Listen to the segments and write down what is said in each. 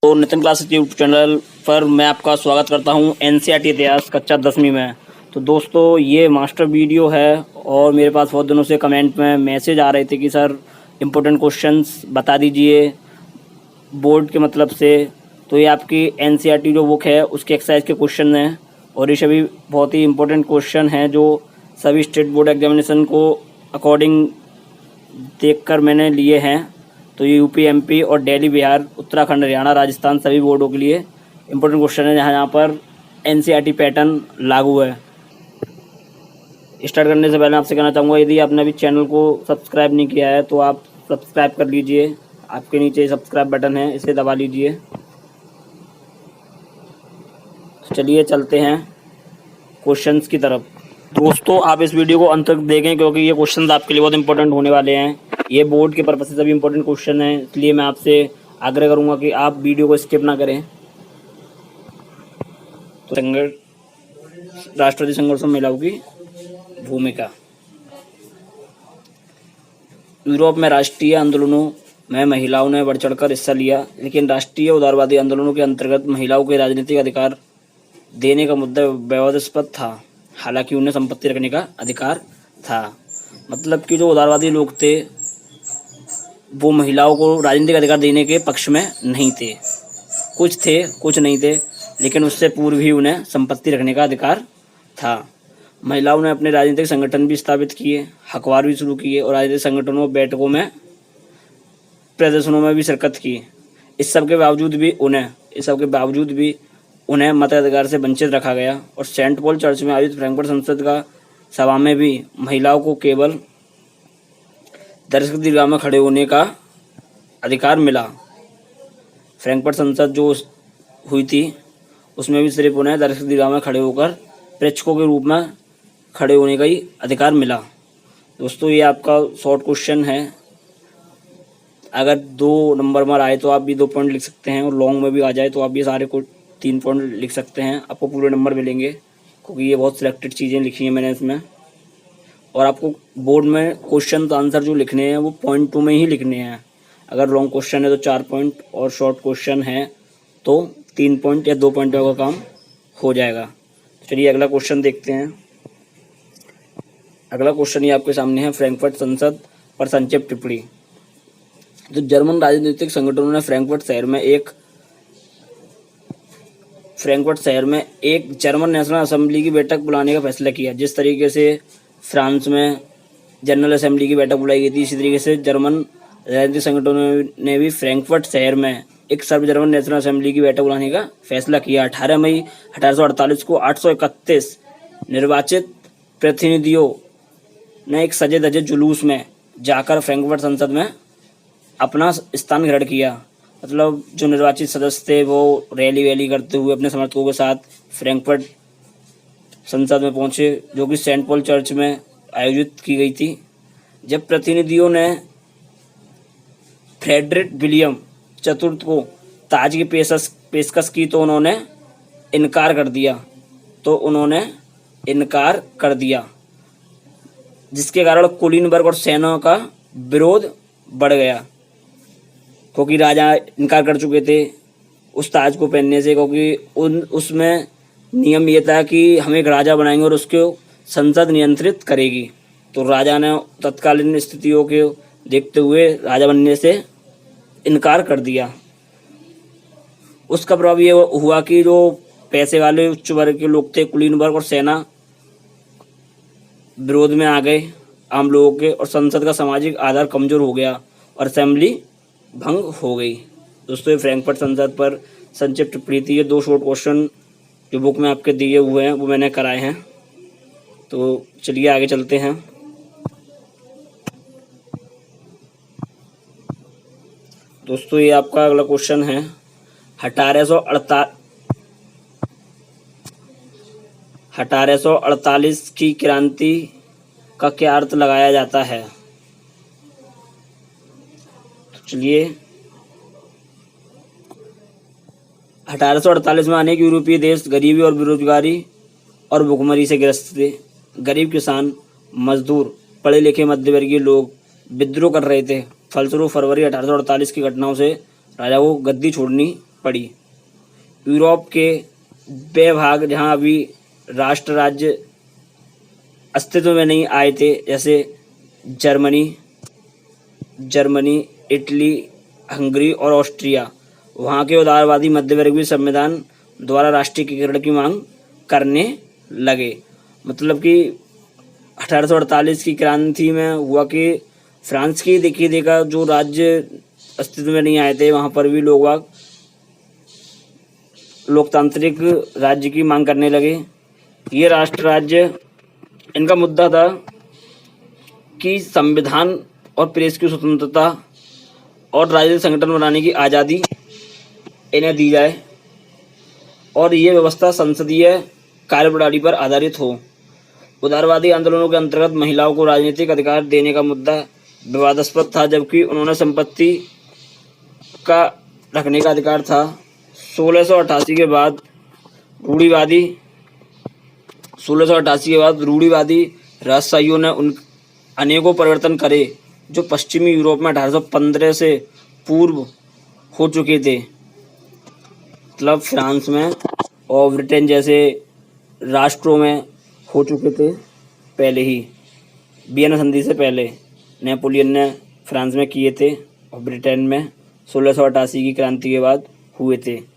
तो Nitin classes YouTube channel पर मैं आपका स्वागत करता हूं एनसीईआरटी इतिहास कक्षा 10वीं में। तो दोस्तों ये मास्टर वीडियो है और मेरे पास बहुत दिनों से कमेंट में मैसेज आ रहे थे कि सर इम्पोर्टेंट क्वेश्चंस बता दीजिए बोर्ड के मतलब से। तो ये आपकी एनसीईआरटी जो बुक है उसके एक्सरसाइज के क्वेश्चन हैं और ये सभी बहुत ही इम्पोर्टेंट क्वेश्चन हैं जो सभी स्टेट बोर्ड एग्जामिनेशन को अकॉर्डिंग देखकर मैंने लिए हैं। तो ये यूपी, एमपी और दिल्ली, बिहार, उत्तराखंड, हरियाणा, राजस्थान सभी बोर्डों के लिए इंपॉर्टेंट क्वेश्चन है जहाँ पर एनसीईआरटी पैटर्न लागू है। स्टार्ट करने से पहले आपसे कहना चाहूँगा यदि आपने अभी चैनल को सब्सक्राइब नहीं किया है तो आप सब्सक्राइब कर लीजिए। आपके नीचे सब्सक्राइब बटन है, इसे दबा लीजिए। चलिए चलते हैं क्वेश्चंस की तरफ। दोस्तों आप इस वीडियो को अंत तक देखें क्योंकि ये क्वेश्चंस आपके लिए बहुत इंपॉर्टेंट होने वाले हैं। ये बोर्ड के पर्पस से सभी इंपॉर्टेंट क्वेश्चन हैं, इसलिए मैं आपसे आग्रह करूंगा कि आप वीडियो को स्किप ना करें। तो राष्ट्रवादी संघर्ष में महिलाओं की भूमिका। यूरोप में राष्ट्रीय आंदोलनों में महिलाओं ने बढ़ चढ़कर हिस्सा लिया, लेकिन राष्ट्रीय उदारवादी आंदोलनों के अंतर्गत महिलाओं के राजनीतिक अधिकार देने का मुद्दा विवादास्पद था। हालांकि उन्हें संपत्ति रखने का अधिकार था। मतलब कि जो उदारवादी लोग थे वो महिलाओं को राजनीतिक अधिकार देने के पक्ष में नहीं थे। कुछ थे, कुछ नहीं थे, लेकिन उससे पूर्व ही उन्हें संपत्ति रखने का अधिकार था। महिलाओं ने अपने राजनीतिक संगठन भी स्थापित किए, अखबार भी शुरू किए और राजनीतिक संगठनों, बैठकों में, प्रदर्शनों में भी शिरकत की। इस सब के बावजूद भी उन्हें मताधिकार से वंचित रखा गया और सेंट पॉल चर्च में आयोजित फ्रैंकफर्ट संसद का सभा में भी महिलाओं को केवल दर्शक दीर्घा में खड़े होने का अधिकार मिला। फ्रैंकफर्ट संसद जो हुई थी उसमें भी सिर्फ उन्हें दर्शक दीर्घा में खड़े होकर प्रेक्षकों के रूप में खड़े होने का ही अधिकार मिला। दोस्तों ये आपका शॉर्ट क्वेश्चन है, अगर 2 नंबर में आए तो आप भी 2 पॉइंट लिख सकते हैं और लॉन्ग में भी आ जाए तो आप ये सारे को 3 पॉइंट लिख सकते हैं। आपको पूरे नंबर मिलेंगे क्योंकि ये बहुत सिलेक्टेड चीज़ें लिखी हैं मैंने इसमें। और आपको बोर्ड में क्वेश्चन आंसर जो लिखने हैं वो पॉइंट 2 में ही लिखने हैं। अगर लॉन्ग क्वेश्चन है तो 4 पॉइंट और शॉर्ट क्वेश्चन है तो 3 पॉइंट या 2 पॉइंट का काम हो जाएगा। चलिए अगला क्वेश्चन देखते हैं। अगला क्वेश्चन ये आपके सामने है, फ्रैंकफर्ट संसद पर संक्षिप्त टिप्पणी। तो जर्मन राजनीतिक संगठनों ने फ्रैंकफर्ट शहर में एक जर्मन नेशनल असेंबली की बैठक बुलाने का फैसला किया। जिस तरीके से फ्रांस में जनरल असेंबली की बैठक बुलाई गई थी, इसी तरीके से जर्मन राजनीतिक संगठनों ने भी फ्रैंकफर्ट शहर में एक सर्व जर्मन नेशनल असेंबली की बैठक बुलाने का फैसला किया। 18 मई 1848 को 831 निर्वाचित प्रतिनिधियों ने एक सजे धजे जुलूस में जाकर फ्रैंकफर्ट संसद में अपना स्थान ग्रहण किया। मतलब जो निर्वाचित सदस्य थे वो रैली करते हुए अपने समर्थकों के साथ फ्रैंकफर्ट संसद में पहुंचे, जो कि सेंट पॉल चर्च में आयोजित की गई थी। जब प्रतिनिधियों ने फ्रेडरिक विलियम चतुर्थ को ताज की पेशकश की तो उन्होंने इनकार कर दिया, जिसके कारण कुलीनबर्ग और सेना का विरोध बढ़ गया क्योंकि राजा इनकार कर चुके थे उस ताज को पहनने से, क्योंकि उसमें नियम ये था कि हम एक राजा बनाएंगे और उसको संसद नियंत्रित करेगी। तो राजा ने तत्कालीन स्थितियों के देखते हुए राजा बनने से इनकार कर दिया। उसका प्रभाव ये हुआ कि जो पैसे वाले उच्च वर्ग के लोग थे, कुलीनबर्ग और सेना विरोध में आ गए आम लोगों के, और संसद का सामाजिक आधार कमजोर हो गया और असेंबली भंग हो गई। दोस्तों ये फ्रैंकफर्ट संसद पर संक्षिप्त टिप्पणी थी। ये 2 शॉर्ट क्वेश्चन जो बुक में आपके दिए हुए हैं वो मैंने कराए हैं। तो चलिए आगे चलते हैं। दोस्तों ये आपका अगला क्वेश्चन है, 1848 की क्रांति का क्या अर्थ लगाया जाता है। तो चलिए 1848 में अनेक यूरोपीय देश गरीबी और बेरोजगारी और भुखमरी से ग्रस्त थे। गरीब किसान, मजदूर, पढ़े लिखे मध्यवर्गीय लोग विद्रोह कर रहे थे। फलस्वरूप फरवरी 1848 की घटनाओं से राजा को गद्दी छोड़नी पड़ी। यूरोप के वे भाग जहाँ अभी राष्ट्र राज्य अस्तित्व में नहीं आए थे, जैसे जर्मनी, इटली, हंगरी और ऑस्ट्रिया, वहाँ के उदारवादी मध्यवर्ग भी संविधान द्वारा राष्ट्रीयकरण की मांग करने लगे। मतलब कि 1848 की क्रांति में हुआ कि फ्रांस की देखा जो राज्य अस्तित्व में नहीं आए थे, वहाँ पर भी लोग लोकतांत्रिक राज्य की मांग करने लगे। ये राष्ट्र राज्य, इनका मुद्दा था कि संविधान और प्रेस की स्वतंत्रता और राजनीतिक संगठन बनाने की आज़ादी इन्हें दी जाए और ये व्यवस्था संसदीय कार्यप्रणाली पर आधारित हो। उदारवादी आंदोलनों के अंतर्गत महिलाओं को राजनीतिक अधिकार देने का मुद्दा विवादास्पद था, जबकि उन्होंने संपत्ति का रखने का अधिकार था। 1688 के बाद रूढ़िवादी राजशाहियों ने उन अनेकों परिवर्तन करे जो पश्चिमी यूरोप में 1815 से पूर्व हो चुके थे। मतलब फ्रांस में और ब्रिटेन जैसे राष्ट्रों में हो चुके थे पहले ही। वियना संधि से पहले नेपोलियन ने फ्रांस में किए थे और ब्रिटेन में 1688 की क्रांति के बाद हुए थे।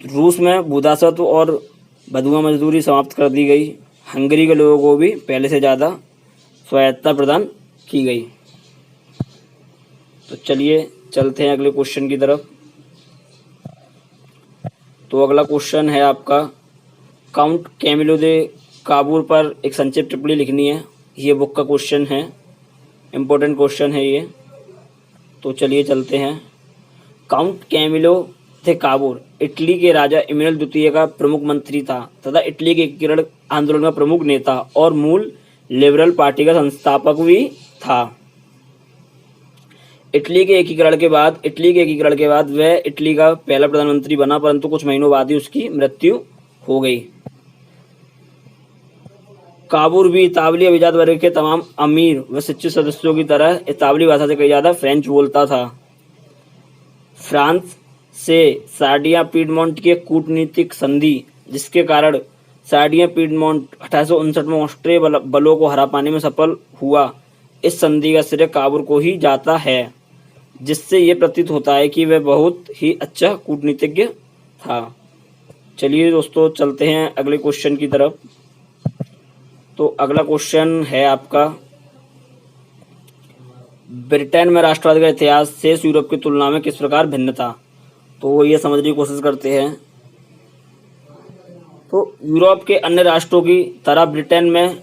रूस में भूदासत्व और बंधुआ मजदूरी समाप्त कर दी गई। हंगरी के लोगों को भी पहले से ज़्यादा स्वायत्तता प्रदान की गई। तो चलिए चलते हैं अगले क्वेश्चन की तरफ। तो अगला क्वेश्चन है आपका, काउंट कैमिलो दे काबूर पर एक संक्षिप्त टिप्पणी लिखनी है। ये बुक का क्वेश्चन है, इम्पोर्टेंट क्वेश्चन है ये। तो चलिए चलते हैं। Count Camillo de Cavour Italy के राजा इमैनुएल द्वितीय का प्रमुख मंत्री था तथा इटली के एकीकरण आंदोलन का प्रमुख नेता और मूल लिबरल पार्टी का संस्थापक भी था। इटली के एकीकरण के बाद वह इटली का पहला प्रधानमंत्री बना, परंतु कुछ महीनों बाद ही उसकी मृत्यु हो गई। काबूर भी इतालवी अभिजात वर्ग के तमाम अमीर व शिक्षित सदस्यों की तरह इतालवी भाषा से कहीं ज़्यादा फ्रेंच बोलता था। फ्रांस से सार्डिया पीडमोंट की कूटनीतिक संधि, जिसके कारण सार्डिया पीडमोंट 1859 में ऑस्ट्रिया बलों को हरा पाने में सफल हुआ। इस संधि का श्रेय काबूर को ही जाता है, जिससे ये प्रतीत होता है कि वह बहुत ही अच्छा कूटनीतिज्ञ था। चलिए दोस्तों चलते हैं अगले क्वेश्चन की तरफ। तो अगला क्वेश्चन है आपका, ब्रिटेन में राष्ट्रवाद का इतिहास शेष यूरोप की तुलना में किस प्रकार भिन्न था। तो ये समझने की कोशिश करते हैं। तो यूरोप के अन्य राष्ट्रों की तरह ब्रिटेन में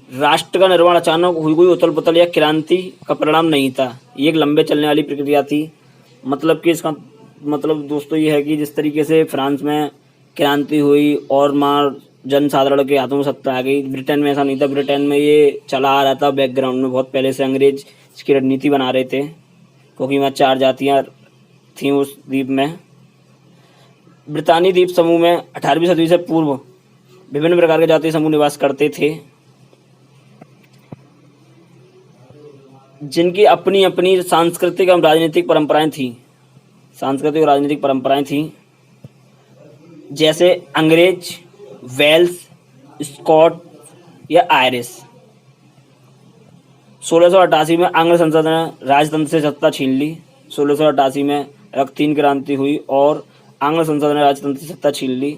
राष्ट्र का निर्माण अचानक हुई कोई उथल पुथल या क्रांति का परिणाम नहीं था। ये एक लंबे चलने वाली प्रक्रिया थी। मतलब कि इसका मतलब दोस्तों ये है कि जिस तरीके से फ्रांस में क्रांति हुई और जन साधारण के हाथों में सत्ता आ गई, ब्रिटेन में ऐसा नहीं था। ब्रिटेन में ये चला आ रहा था बैकग्राउंड में, बहुत पहले से अंग्रेज इसकी रणनीति बना रहे थे, क्योंकि वहाँ 4 जातियाँ थीं उस द्वीप में। ब्रितानी द्वीप समूह में 18वीं सदी से पूर्व विभिन्न प्रकार के जातीय समूह निवास करते थे, जिनकी अपनी अपनी सांस्कृतिक और राजनीतिक परंपराएं थीं। जैसे अंग्रेज, वेल्स, स्कॉट या आयरिश। 1688 में आंग्ल संसद ने राजतंत्र से सत्ता छीन ली। 1688 में रक्तहीन क्रांति हुई और आंग्ल संसद ने राजतंत्र से सत्ता छीन ली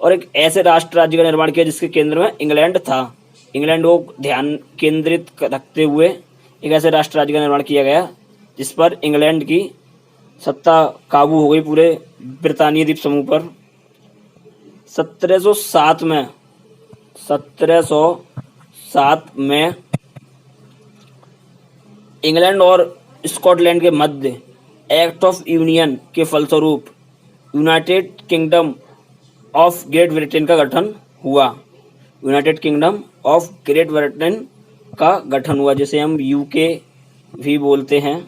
और एक ऐसे राष्ट्र राज्य का निर्माण किया जिसके केंद्र में इंग्लैंड था। इंग्लैंड को ध्यान केंद्रित रखते हुए एक ऐसे राष्ट्र राज्य का निर्माण किया गया जिस पर इंग्लैंड की सत्ता काबू हो गई पूरे ब्रितानिया द्वीप समूह पर। 1707 में इंग्लैंड और स्कॉटलैंड के मध्य एक्ट ऑफ यूनियन के फलस्वरूप United kingdom of great Britain का गठन हुआ। जिसे हम यूके भी बोलते हैं,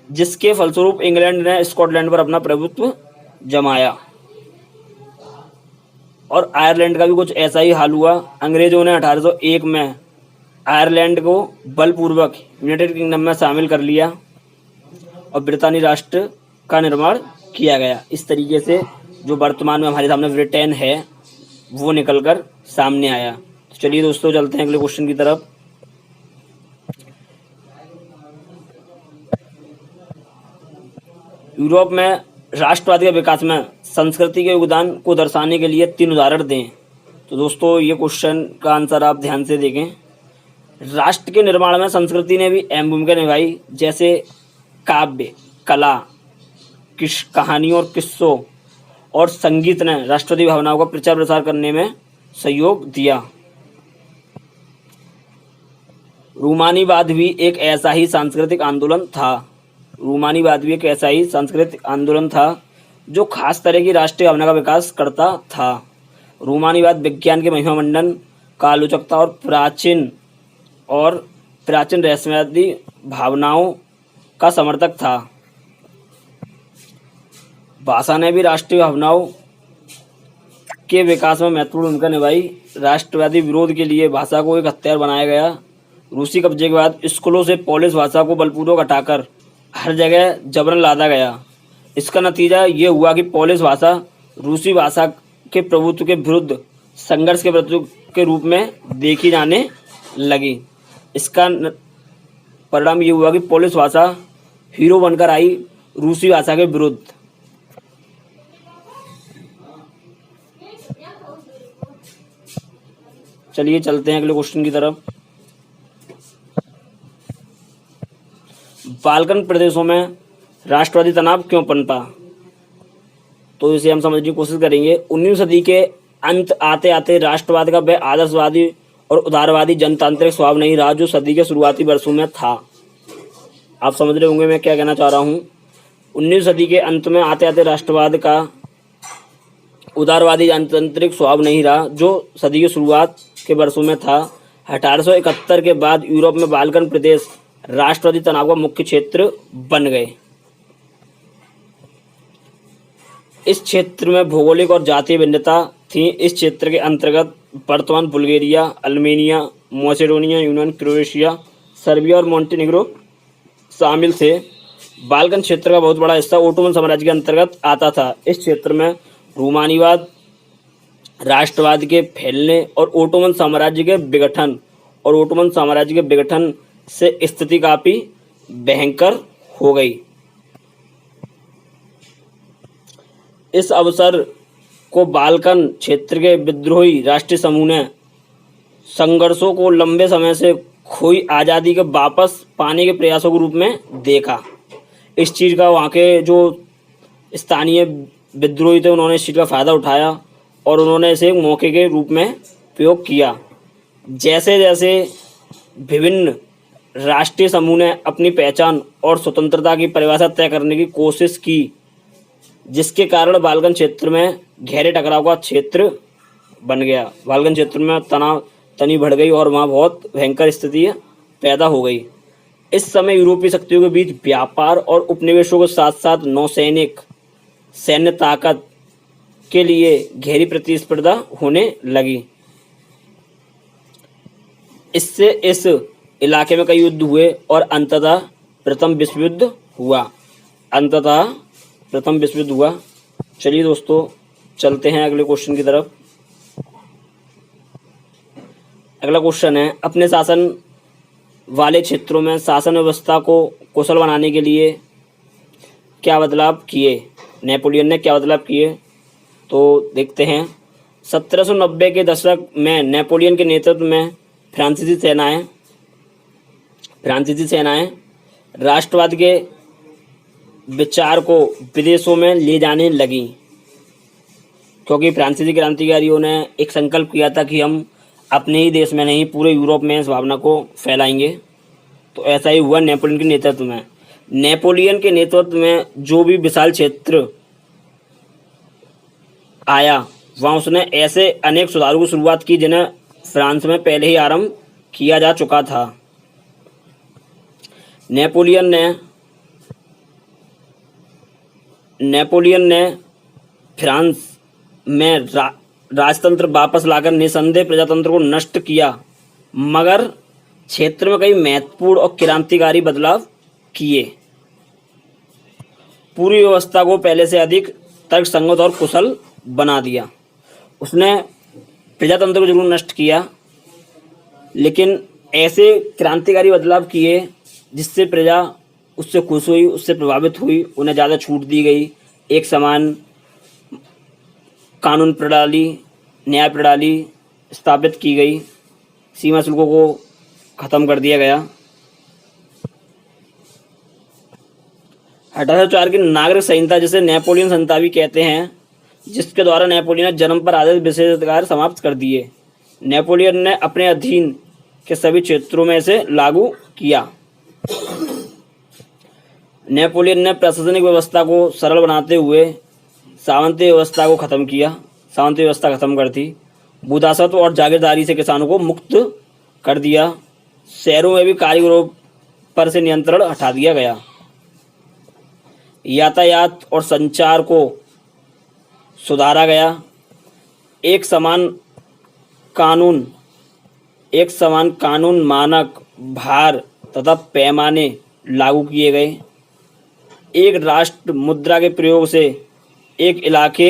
जिसके फलस्वरूप इंग्लैंड ने स्कॉटलैंड पर अपना प्रभुत्व जमाया और आयरलैंड का भी कुछ ऐसा ही हाल हुआ। अंग्रेजों ने 1801 में आयरलैंड को बलपूर्वक यूनाइटेड किंगडम में शामिल कर लिया और ब्रितानी राष्ट्र का निर्माण किया गया। इस तरीके से जो वर्तमान में हमारे सामने ब्रिटेन है वो निकलकर सामने आया। तो चलिए दोस्तों चलते हैं अगले क्वेश्चन की तरफ। यूरोप में राष्ट्रवाद के विकास में संस्कृति के योगदान को दर्शाने के लिए 3 उदाहरण दें। तो दोस्तों ये क्वेश्चन का आंसर आप ध्यान से देखें। राष्ट्र के निर्माण में संस्कृति ने भी अहम भूमिका निभाई, जैसे काव्य, कला, कहानियों और किस्सों और संगीत ने राष्ट्रवादी भावनाओं का प्रचार प्रसार करने में सहयोग दिया। रूमानीवाद भी एक ऐसा ही सांस्कृतिक आंदोलन था। रूमानीवाद भी एक ऐसा ही सांस्कृतिक आंदोलन था जो खास तरह की राष्ट्रीय भावना का विकास करता था। रूमानीवाद विज्ञान के महिमा मंडन का आलोचक था और प्राचीन रहस्यवादी भावनाओं का समर्थक था। भाषा ने भी राष्ट्रीय भावनाओं के विकास में महत्वपूर्ण भूमिका निभाई। राष्ट्रवादी विरोध के लिए भाषा को एक हथियार बनाया गया। रूसी कब्जे के बाद स्कूलों से पोलिश भाषा को बलपूर्वक हटाकर हर जगह जबरन लादा गया। इसका नतीजा ये हुआ कि पोलिश भाषा रूसी भाषा के प्रभुत्व के विरुद्ध संघर्ष के प्रतीक के रूप में देखी जाने लगी। इसका परिणाम ये हुआ कि पोलिश भाषा हीरो बनकर आई रूसी भाषा के विरुद्ध। चलिए चलते हैं अगले क्वेश्चन की तरफ। बाल्कन प्रदेशों में राष्ट्रवादी तनाव क्यों पनपा? तो इसे हम समझने की कोशिश करेंगे। 19वीं सदी के अंत आते आते राष्ट्रवाद का वह आदर्शवादी और उदारवादी जनतांत्रिक स्वभाव नहीं रहा जो सदी के शुरुआती वर्षों में था। आप समझ रहे होंगे मैं क्या कहना चाह रहा हूँ। 19वीं सदी के अंत में आते आते राष्ट्रवाद का उदारवादी जनतांत्रिक स्वभाव नहीं रहा जो सदी की शुरुआत के वर्षों में था। 1871 के बाद यूरोप में बाल्कन प्रदेश राष्ट्रवादी तनाव का मुख्य क्षेत्र बन गए। इस क्षेत्र में भौगोलिक और जातीय भिन्नता थी। इस क्षेत्र के अंतर्गत वर्तमान बुल्गारिया, अल्मेनिया, मैसेडोनिया, यूनान, क्रोएशिया, सर्बिया और मोंटेनेग्रो शामिल थे। बाल्कन क्षेत्र का बहुत बड़ा हिस्सा ओटोमन साम्राज्य के अंतर्गत आता था। इस क्षेत्र में रूमानीवाद, राष्ट्रवाद के फैलने और ओटोमन साम्राज्य के विघटन से स्थिति काफी भयंकर हो गई। इस अवसर को बाल्कन क्षेत्र के विद्रोही राष्ट्रीय समूह ने संघर्षों को लंबे समय से खोई आज़ादी के वापस पाने के प्रयासों के रूप में देखा। इस चीज़ का वहाँ के जो स्थानीय विद्रोही थे उन्होंने इस चीज़ का फ़ायदा उठाया और उन्होंने इसे एक मौके के रूप में प्रयोग किया। जैसे जैसे विभिन्न राष्ट्रीय समूह ने अपनी पहचान और स्वतंत्रता की परिभाषा तय करने की कोशिश की, जिसके कारण बाल्कन क्षेत्र में गहरे टकराव का क्षेत्र बन गया। बाल्कन क्षेत्र में तनी बढ़ गई और वहाँ बहुत भयंकर स्थिति पैदा हो गई। इस समय यूरोपीय शक्तियों के बीच व्यापार और उपनिवेशों के साथ साथ नौसैनिक सैन्य ताकत के लिए गहरी प्रतिस्पर्धा होने लगी। इससे इस इलाके में कई युद्ध हुए और अंततः प्रथम विश्व युद्ध हुआ। चलिए दोस्तों चलते हैं अगले क्वेश्चन की तरफ। अगला क्वेश्चन है, अपने शासन वाले क्षेत्रों में शासन व्यवस्था को कुशल बनाने के लिए क्या बदलाव किए? नेपोलियन ने क्या बदलाव किए? तो देखते हैं। 1790 के दशक में नेपोलियन के नेतृत्व में फ्रांसीसी सेनाएं राष्ट्रवाद के विचार को विदेशों में ले जाने लगी, क्योंकि फ्रांसीसी क्रांतिकारियों ने एक संकल्प किया था कि हम अपने ही देश में नहीं पूरे यूरोप में इस भावना को फैलाएंगे। तो ऐसा ही हुआ नेपोलियन के नेतृत्व में। नेपोलियन के नेतृत्व में जो भी विशाल क्षेत्र आया वहाँ उसने ऐसे अनेक सुधारों की शुरुआत की जिन्हें फ्रांस में पहले ही आरंभ किया जा चुका था। नेपोलियन ने फ्रांस में राजतंत्र वापस लाकर निसंदेह प्रजातंत्र को नष्ट किया, मगर क्षेत्र में कई महत्वपूर्ण और क्रांतिकारी बदलाव किए। पूरी व्यवस्था को पहले से अधिक तर्कसंगत और कुशल बना दिया। उसने प्रजातंत्र को जरूर नष्ट किया, लेकिन ऐसे क्रांतिकारी बदलाव किए जिससे प्रजा उससे खुश हुई, उससे प्रभावित हुई, उन्हें ज़्यादा छूट दी गई, एक समान कानून प्रणाली, न्याय प्रणाली स्थापित की गई, सीमा शुल्कों को खत्म कर दिया गया। 1804 की नागरिक संहिता, जिसे नेपोलियन संहिता भी कहते हैं, जिसके द्वारा नेपोलियन ने जन्म पर आधारित विशेषाधिकार समाप्त कर दिए। नेपोलियन ने अपने अधीन के सभी क्षेत्रों में इसे लागू किया। नेपोलियन ने प्रशासनिक व्यवस्था को सरल बनाते हुए सामंती व्यवस्था को खत्म किया, सामंती व्यवस्था खत्म कर दी। भूदासत्व और जागीरदारी से किसानों को मुक्त कर दिया। शहरों में भी कारीगरों पर से नियंत्रण हटा दिया गया। यातायात और संचार को सुधारा गया। एक समान कानून, मानक, भार तथा पैमाने लागू किए गए। एक राष्ट्र मुद्रा के प्रयोग से एक इलाके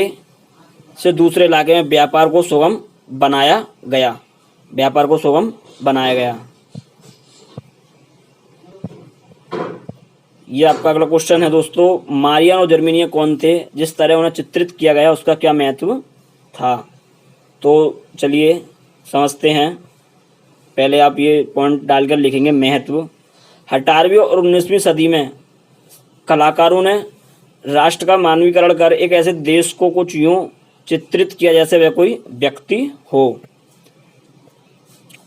से दूसरे इलाके में व्यापार को सुगम बनाया गया। ये आपका अगला क्वेश्चन है दोस्तों। मारियान और जर्मेनिया कौन थे? जिस तरह उन्हें चित्रित किया गया उसका क्या महत्व था? तो चलिए समझते हैं। पहले आप ये पॉइंट डालकर लिखेंगे महत्व। 18वीं और 19वीं सदी में कलाकारों ने राष्ट्र का मानवीकरण कर एक ऐसे देश को कुछ यूं चित्रित किया जैसे वह कोई व्यक्ति हो।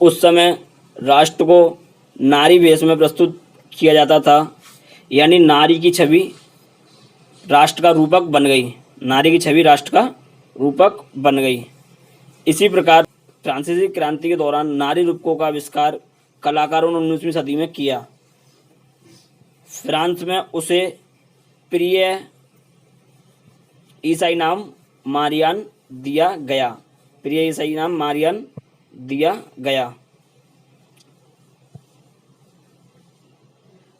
उस समय राष्ट्र को नारी वेश में प्रस्तुत किया जाता था, यानी नारी की छवि राष्ट्र का रूपक बन गई। इसी प्रकार फ्रांसीसी क्रांति के दौरान नारी रूपकों का आविष्कार कलाकारों ने 19वीं सदी में किया। फ्रांस में उसे प्रिय ईसाई नाम मारियान दिया गया।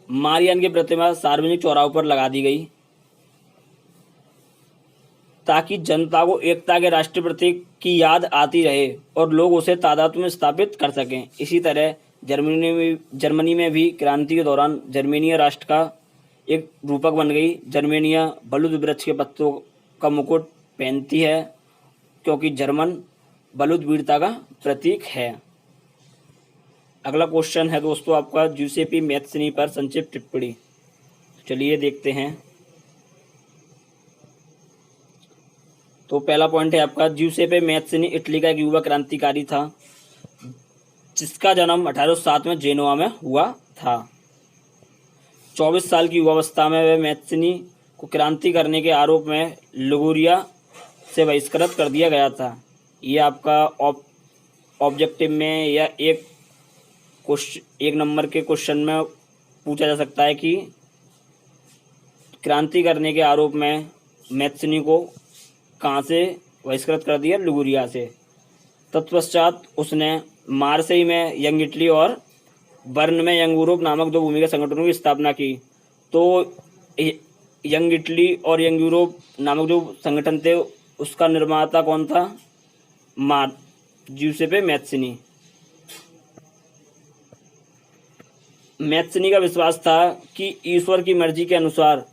मारियान की प्रतिमा सार्वजनिक चौराहों पर लगा दी गई ताकि जनता को एकता के राष्ट्रीय प्रतीक की याद आती रहे और लोग उसे तादाद में स्थापित कर सकें। इसी तरह जर्मनी में भी क्रांति के दौरान जर्मेनिया राष्ट्र का एक रूपक बन गई। जर्मेनिया बलूत वृक्ष के पत्तों का मुकुट पहनती है क्योंकि जर्मन बलूत वीरता का प्रतीक है। अगला क्वेश्चन है दोस्तों आपका ज्यूसेपी मैत्सिनी पर संक्षिप्त टिप्पणी। चलिए देखते हैं। तो पहला पॉइंट है आपका ज्यूसेपे मैत्सिनी इटली का एक युवा क्रांतिकारी था जिसका जन्म 1807 में जेनोआ में हुआ था। 24 साल की युवावस्था में वह मैत्सिनी को क्रांति करने के आरोप में लिगुरिया से बहिष्कृत कर दिया गया था। ये आपका ऑब्जेक्टिव में या एक नंबर के क्वेश्चन में पूछा जा सकता है कि क्रांति करने के आरोप में मैत्सिनी को कहाँ से बहिष्कृत कर दिया? लिगुरिया से। तत्पश्चात उसने मार्सेई में यंग इटली और बर्न में यंग यूरोप नामक दो भूमिगत संगठनों की स्थापना की। तो यंग इटली और यंग यूरोप नामक जो संगठन थे उसका निर्माता कौन था? ज्यूसेपे मैत्सिनी। मैत्सिनी का विश्वास था कि ईश्वर की मर्जी के अनुसार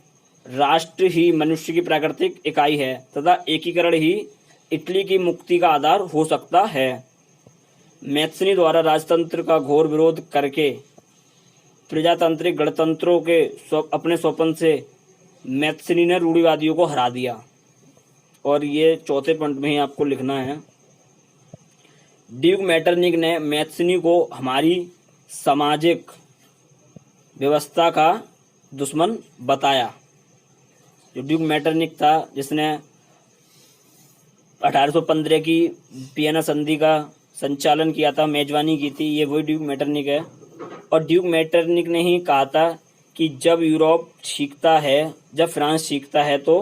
राष्ट्र ही मनुष्य की प्राकृतिक इकाई है तथा एकीकरण ही इटली की मुक्ति का आधार हो सकता है। मैत्सिनी द्वारा राजतंत्र का घोर विरोध करके प्रजातांत्रिक गणतंत्रों के अपने स्वप्न से मैत्सिनी ने रूढ़िवादियों को हरा दिया। और ये चौथे पॉइंट में ही आपको लिखना है। ड्यूक मेटरनिक ने मैत्सिनी को हमारी सामाजिक व्यवस्था का दुश्मन बताया। जो ड्यूक मेटरनिक था जिसने 1815 की वियना संधि का संचालन किया था, मेजबानी की थी, ये वही ड्यूक मेटरनिक है। और ड्यूक मेटरनिक ने ही कहा था कि जब फ्रांस सीखता है तो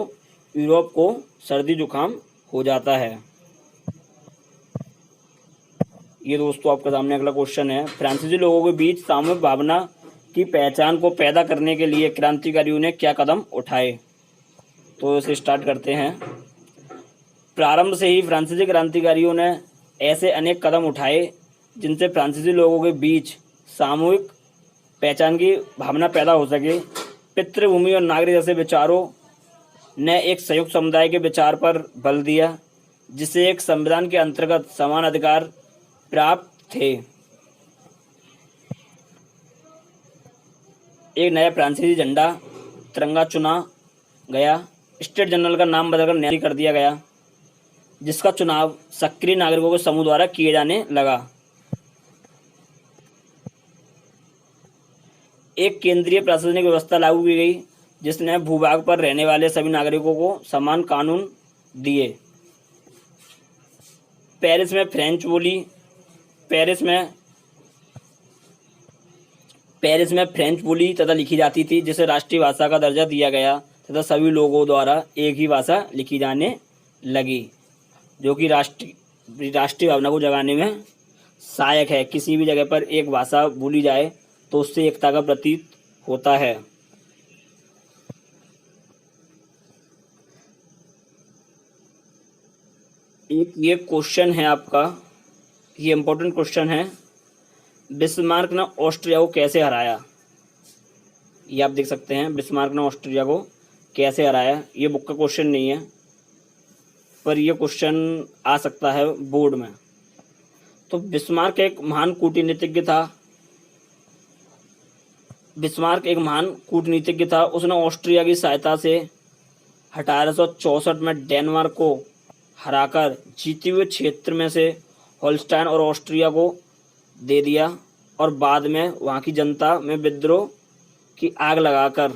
यूरोप को सर्दी जुकाम हो जाता है। ये दोस्तों आपके सामने अगला क्वेश्चन है। फ्रांसीसी लोगों के बीच सामूहिक भावना की पहचान को पैदा करने के लिए क्रांतिकारियों ने क्या कदम उठाए? तो इसे स्टार्ट करते हैं। प्रारंभ से ही फ्रांसीसी क्रांतिकारियों ने ऐसे अनेक कदम उठाए जिनसे फ्रांसीसी लोगों के बीच सामूहिक पहचान की भावना पैदा हो सके। पितृभूमि और नागरिक जैसे विचारों ने एक संयुक्त समुदाय के विचार पर बल दिया, जिसे एक संविधान के अंतर्गत समान अधिकार प्राप्त थे। एक नया फ्रांसीसी झंडा तिरंगा चुना गया। स्टेट जनरल का नाम बदलकर नेहरू कर दिया गया, जिसका चुनाव सक्रिय नागरिकों के समूह द्वारा किए जाने लगा। एक केंद्रीय प्रशासनिक व्यवस्था लागू की गई, जिसने भूभाग पर रहने वाले सभी नागरिकों को समान कानून दिए। पेरिस में फ्रेंच बोली पेरिस में फ्रेंच बोली तथा लिखी जाती थी, जिसे राष्ट्रीय भाषा का दर्जा दिया गया तथा सभी लोगों द्वारा एक ही भाषा लिखी जाने लगी, जो कि राष्ट्रीय भावना को जगाने में सहायक है। किसी भी जगह पर एक भाषा बोली जाए तो उससे एकता का प्रतीत होता है। एक ये क्वेश्चन है आपका, ये इम्पोर्टेंट क्वेश्चन है। बिस्मार्क ने ऑस्ट्रिया को कैसे हराया? ये आप देख सकते हैं, बिस्मार्क ने ऑस्ट्रिया को कैसे हराया। ये बुक का क्वेश्चन नहीं है, पर यह क्वेश्चन आ सकता है बोर्ड में। तो बिस्मार्क एक महान कूटनीतिज्ञ था। उसने ऑस्ट्रिया की सहायता से 1864 में डेनमार्क को हराकर जीते हुए क्षेत्र में से होल्स्टाइन और ऑस्ट्रिया को दे दिया और बाद में वहाँ की जनता में विद्रोह की आग लगाकर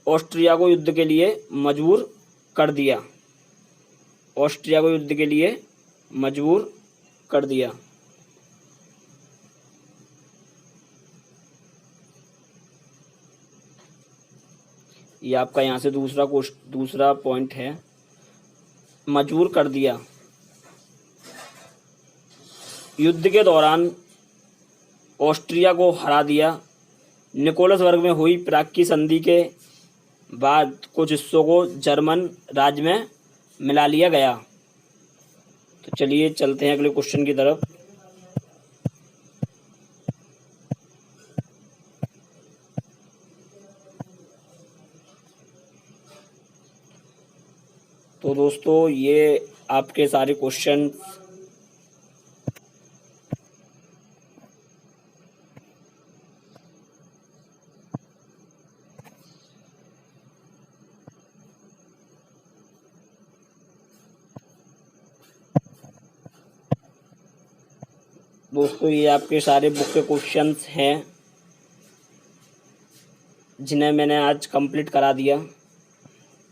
ऑस्ट्रिया को युद्ध के लिए मजबूर कर दिया। ये आपका यहाँ से दूसरा पॉइंट है, मजबूर कर दिया। युद्ध के दौरान ऑस्ट्रिया को हरा दिया। निकोलसबर्ग में हुई प्राग की संधि के बाद कुछ हिस्सों को जर्मन राज्य में मिला लिया गया। तो चलिए चलते हैं अगले क्वेश्चन की तरफ। तो दोस्तों ये आपके सारे क्वेश्चन ये आपके सारे बुक के क्वेश्चंस हैं, जिन्हें मैंने आज कंप्लीट करा दिया।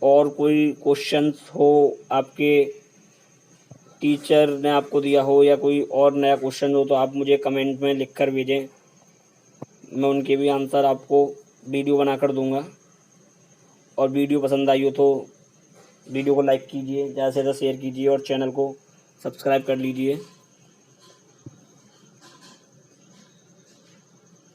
और कोई क्वेश्चंस हो आपके टीचर ने आपको दिया हो या कोई और नया क्वेश्चन हो तो आप मुझे कमेंट में लिख कर भेजें, मैं उनके भी आंसर आपको वीडियो बनाकर दूंगा। और वीडियो पसंद आई हो तो वीडियो को लाइक कीजिए, ज़्यादा से ज़्यादा शेयर कीजिए और चैनल को सब्सक्राइब कर लीजिए।